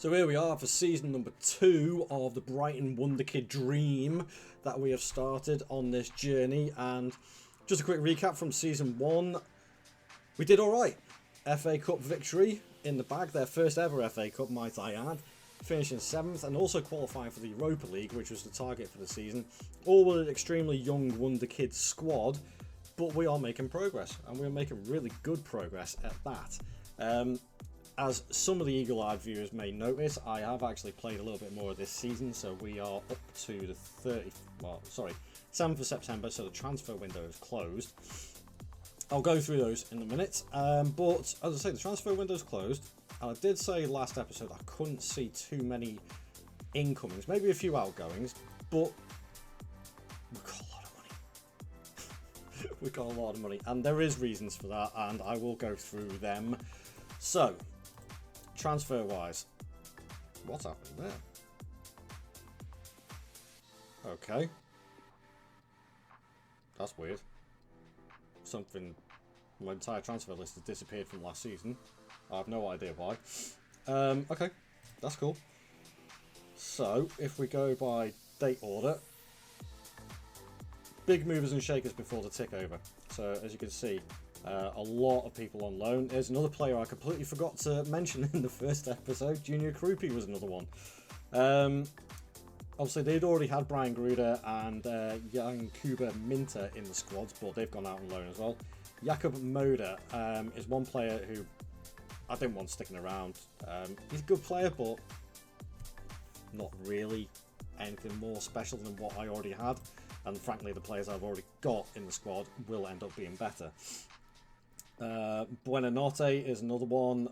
So here we are for season number 2 of the Brighton Wonderkid dream that we have started on this journey. And just a quick recap from season 1. We did alright. FA Cup victory in the bag, their first ever FA Cup, might I add. Finishing 7th and also qualifying for the Europa League, which was the target for the season. All with an extremely young Wonderkid squad, but we are making progress, and we're making really good progress at that. As some of the eagle-eyed viewers may notice, I have actually played a little bit more of this season, so we are up to the 7th of September, so the transfer window is closed. I'll go through those in a minute, but as I say, the transfer window is closed. I did say last episode I couldn't see too many incomings, maybe a few outgoings, but we've got a lot of money. We've got a lot of money, and there is reasons for that, and I will go through them. So, transfer-wise, what's happening there? Okay. That's weird. My entire transfer list has disappeared from last season. I have no idea why. Okay, that's cool. So, if we go by date order, big movers and shakers before the tick over. So, as you can see, a lot of people on loan. There's another player I completely forgot to mention in the first episode. Junior Krupi was another one. Obviously, they'd already had Brian Gruder and Yankuba Minter in the squads, but they've gone out on loan as well. Jakub Moda is one player who I didn't want sticking around. He's a good player, but not really anything more special than what I already had. And frankly, the players I've already got in the squad will end up being better. Buenanotte is another one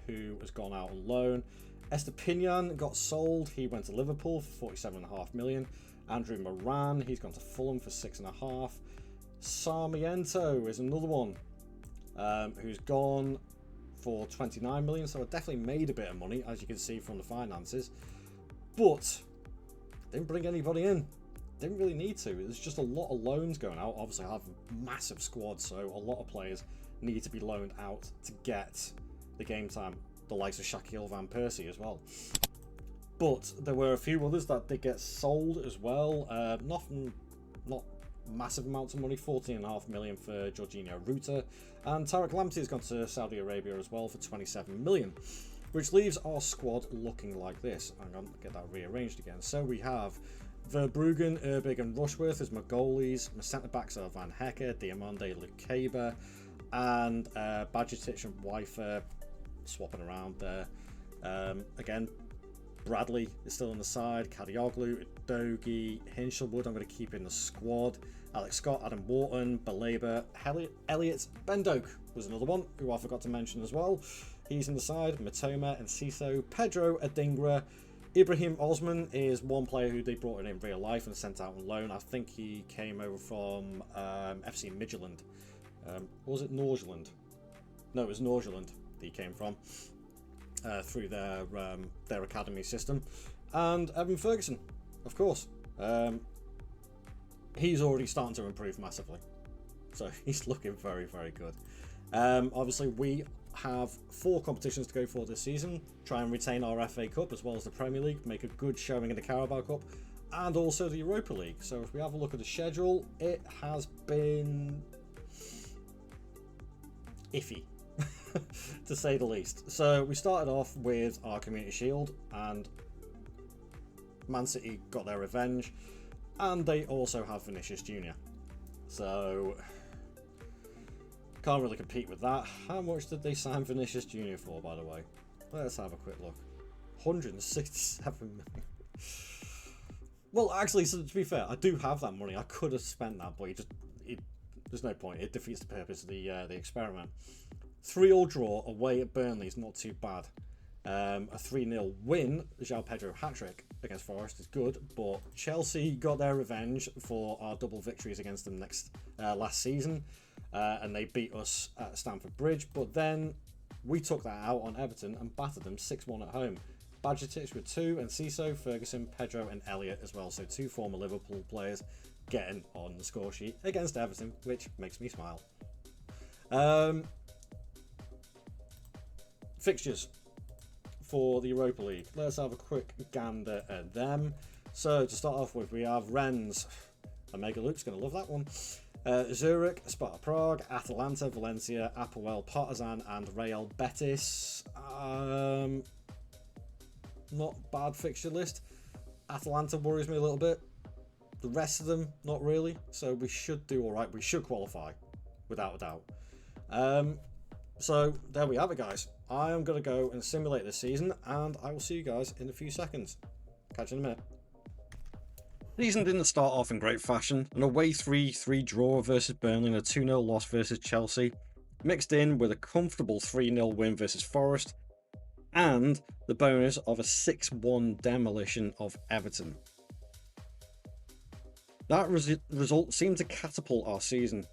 who has gone out on loan. Estepinian got sold. He went to Liverpool for 47.5 million. Andrew Moran, he's gone to Fulham for 6.5. Sarmiento is another one who's gone for 29 million. So I definitely made a bit of money, as you can see from the finances. But didn't bring anybody in. Didn't really need to. There's just a lot of loans going out. Obviously, I have a massive squad, so a lot of players need to be loaned out to get the game time. The likes of Shaquille Van Persie as well. But there were a few others that did get sold as well. Not massive amounts of money. 14.5 million for Jorginho Ruta, and Tarek Lamptey has gone to Saudi Arabia as well for 27 million. Which leaves our squad looking like this. I'm going to get that rearranged again. So we have Verbruggen, Urbig and Rushworth as my goalies. My centre-backs are Van Hecke, Diamande, Lukeba, and Bajcetic and Weifer swapping around there. Again, Bradley is still on the side. Kadioglu, Dogi, Hinchelwood I'm going to keep in the squad. Alex Scott, Adam Wharton, Baleba, Elliot, Bendoke was another one who I forgot to mention as well. He's in the side. Matoma and Ciso, Pedro Adingra. Ibrahim Osman is one player who they brought in real life and sent out on loan. I think he came over from FC Midtjylland. Was it Norgeland? No, it was Norgeland that he came from through their academy system. And Evan Ferguson, of course. He's already starting to improve massively. So he's looking very, very good. Obviously, we have 4 competitions to go for this season. Try and retain our FA Cup as well as the Premier League, make a good showing in the Carabao Cup and also the Europa League. So if we have a look at the schedule, it has been iffy to say the least. So we started off with our Community Shield and Man City got their revenge, and they also have Vinicius Jr. So can't really compete with that. How much did they sign Vinicius Jr. for, by the way? Let's have a quick look. 167 million. Well, actually, so to be fair, I do have that money. I could have spent that, but there's no point. It defeats the purpose of the experiment. 3-3 draw away at Burnley is not too bad. A 3-0 win, João Pedro hat-trick against Forest is good, but Chelsea got their revenge for our double victories against them last season. And they beat us at Stamford Bridge, but then we took that out on Everton and battered them 6-1 at home. Bajcetic with 2, and Ciso, Ferguson, Pedro and Elliot as well, so 2 former Liverpool players getting on the score sheet against Everton, which makes me smile. Fixtures. for the Europa League. Let's have a quick gander at them. So to start off with, we have Rennes. Omega Luke's going to love that one. Zurich, Sparta Prague, Atalanta, Valencia, Apoel, Partizan, and Real Betis. Not bad fixture list. Atalanta worries me a little bit. The rest of them, not really. So we should do all right. We should qualify, without a doubt. So there we have it, guys. I am going to go and simulate this season, and I will see you guys in a few seconds. Catch you in a minute. Season didn't start off in great fashion. An away 3-3 draw versus Burnley and a 2-0 loss versus Chelsea, mixed in with a comfortable 3-0 win versus Forest, and the bonus of a 6-1 demolition of Everton. That result seemed to catapult our season,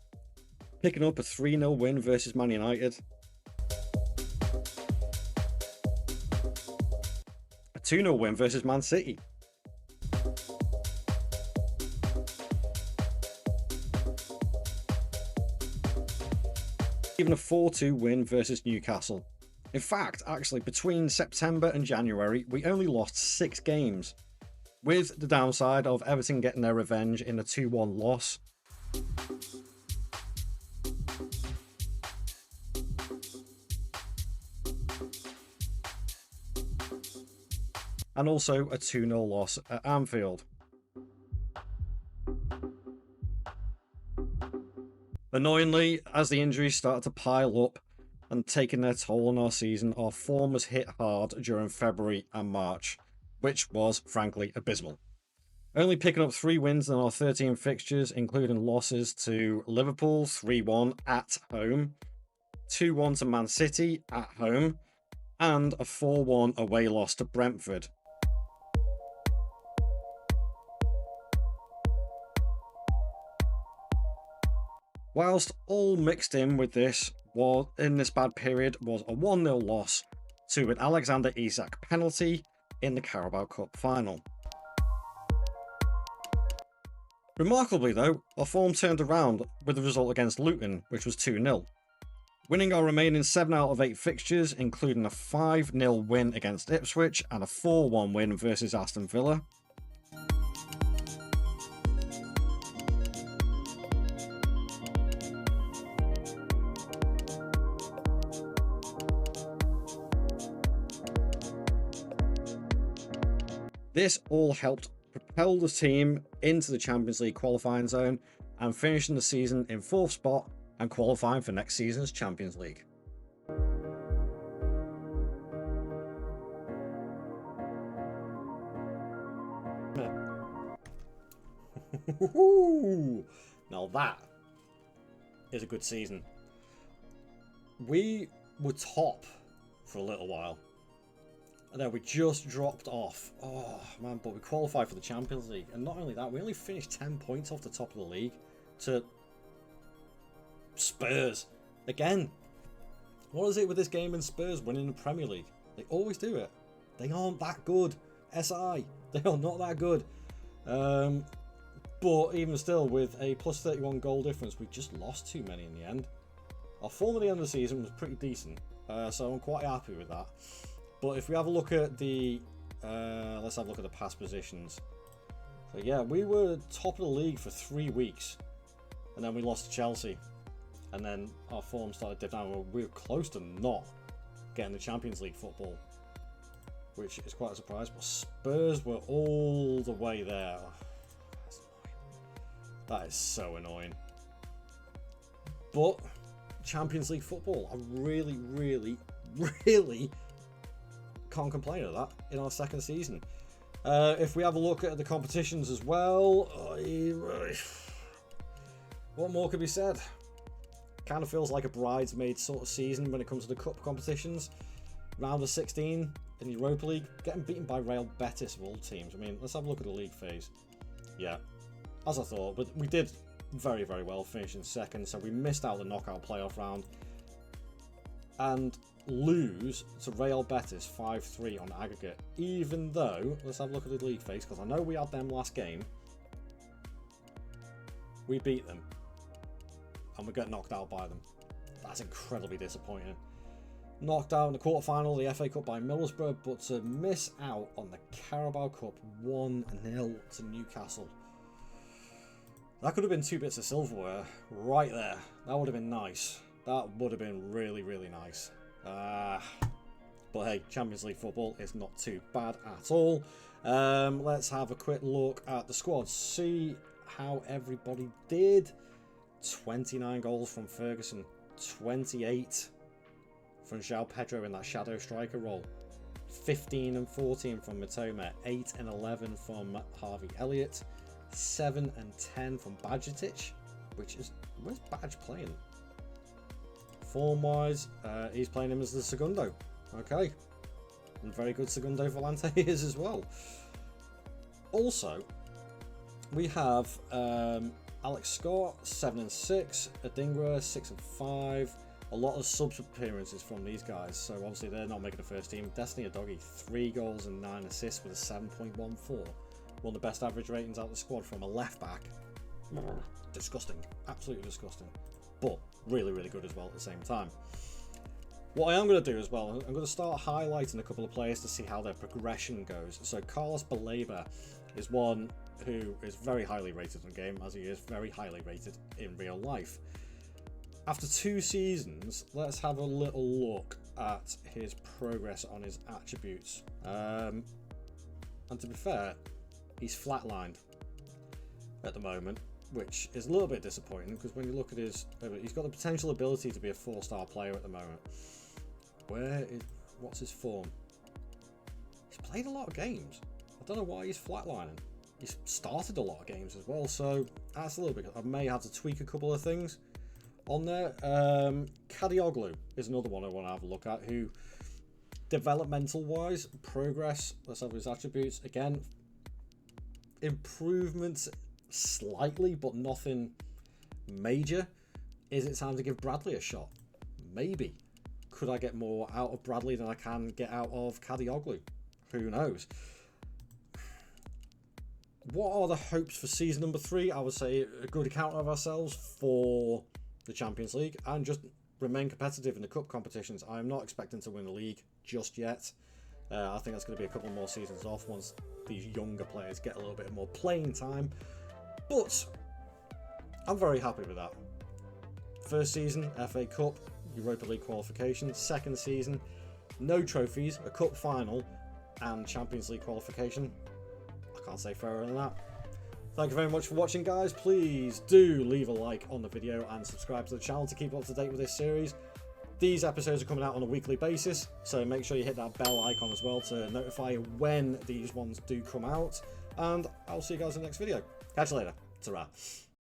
picking up a 3-0 win versus Man United, a 2-0 win versus Man City, even a 4-2 win versus Newcastle. In fact, actually, between September and January, we only lost 6 games, with the downside of Everton getting their revenge in a 2-1 loss. And also a 2-0 loss at Anfield. Annoyingly, as the injuries started to pile up and taking their toll on our season, our form was hit hard during February and March, which was, frankly, abysmal. Only picking up 3 wins in our 13 fixtures, including losses to Liverpool 3-1 at home, 2-1 to Man City at home, and a 4-1 away loss to Brentford. Whilst all mixed in with this, in this bad period, was a 1-0 loss to an Alexander Isak penalty in the Carabao Cup final. Remarkably though, our form turned around with the result against Luton, which was 2-0. Winning our remaining 7 out of 8 fixtures, including a 5-0 win against Ipswich and a 4-1 win versus Aston Villa. This all helped propel the team into the Champions League qualifying zone and finishing the season in 4th spot and qualifying for next season's Champions League. Now that is a good season. We were top for a little while. And then we just dropped off. Oh, man, but we qualified for the Champions League. And not only that, we only finished 10 points off the top of the league to Spurs. Again, what is it with this game and Spurs winning the Premier League? They always do it. They aren't that good. SI, they are not that good. But even still, with a plus 31 goal difference, we just lost too many in the end. Our form at the end of the season was pretty decent. So I'm quite happy with that. But if we have a look at the, let's have a look at the past positions. So yeah, we were top of the league for 3 weeks, and then we lost to Chelsea, and then our form started to dip down. We were close to not getting the Champions League football, which is quite a surprise. But Spurs were all the way there. Oh, that is so annoying. But Champions League football, I really, really, really can't complain at that in our second season. If we have a look at the competitions as well, what more could be said? Kind of feels like a bridesmaid sort of season when it comes to the cup competitions. Round of 16 in the Europa League, getting beaten by Real Betis of all teams. I mean, let's have a look at the league phase. Yeah, as I thought, but we did very, very well, finishing second, so we missed out the knockout playoff round and lose to Real Betis 5-3 on aggregate, even though, let's have a look at the league phase, because I know we had them last game. We beat them and we got knocked out by them. That's incredibly disappointing. Knocked out in the quarter-final of the FA Cup by Middlesbrough, but to miss out on the Carabao Cup 1-0 to Newcastle. That could have been 2 bits of silverware right there. That would have been nice. That would have been really, really nice. But hey, Champions League football is not too bad at all. Let's have a quick look at the squad. See how everybody did. 29 goals from Ferguson. 28 from João Pedro in that shadow striker role. 15 and 14 from Mitoma. 8 and 11 from Harvey Elliott. 7 and 10 from Badgetic, which is, where's Badge playing? Form-wise, he's playing him as the Segundo. Okay. And very good Segundo Volante is as well. Also, we have Alex Scott, 7 and 6. Adingra, 6 and 5. A lot of subs appearances from these guys, so obviously they're not making the first team. Destiny Adogi, 3 goals and 9 assists with a 7.14. One of the best average ratings out of the squad from a left back. Disgusting. Absolutely disgusting. But really, really good as well at the same time. What I am going to do as well, I'm going to start highlighting a couple of players to see how their progression goes. So Carlos Baleba is one who is very highly rated in the game, as he is very highly rated in real life. After 2 seasons, let's have a little look at his progress on his attributes. And to be fair, he's flatlined at the moment, which is a little bit disappointing because when you look at his, he's got the potential ability to be a 4-star player at the moment. What's his form? He's played a lot of games. I don't know why he's flatlining. He's started a lot of games as well, so that's a little bit. I may have to tweak a couple of things on there. Kadioglu is another one I want to have a look at, who developmental wise, progress, let's have his attributes again. Improvements slightly, but nothing major. Is it time to give Bradley a shot? Maybe. Could I get more out of Bradley than I can get out of Kadioglu? Who knows? What are the hopes for season number 3? I would say a good account of ourselves for the Champions League and just remain competitive in the cup competitions. I'm not expecting to win the league just yet. I think that's going to be a couple more seasons off once these younger players get a little bit more playing time. But I'm very happy with that. First season, FA Cup, Europa League qualification. Second season, no trophies, a cup final, and Champions League qualification. I can't say fairer than that. Thank you very much for watching, guys. Please do leave a like on the video and subscribe to the channel to keep up to date with this series. These episodes are coming out on a weekly basis, so make sure you hit that bell icon as well to notify when these ones do come out. And I'll see you guys in the next video. Catch you later. Ta-ra.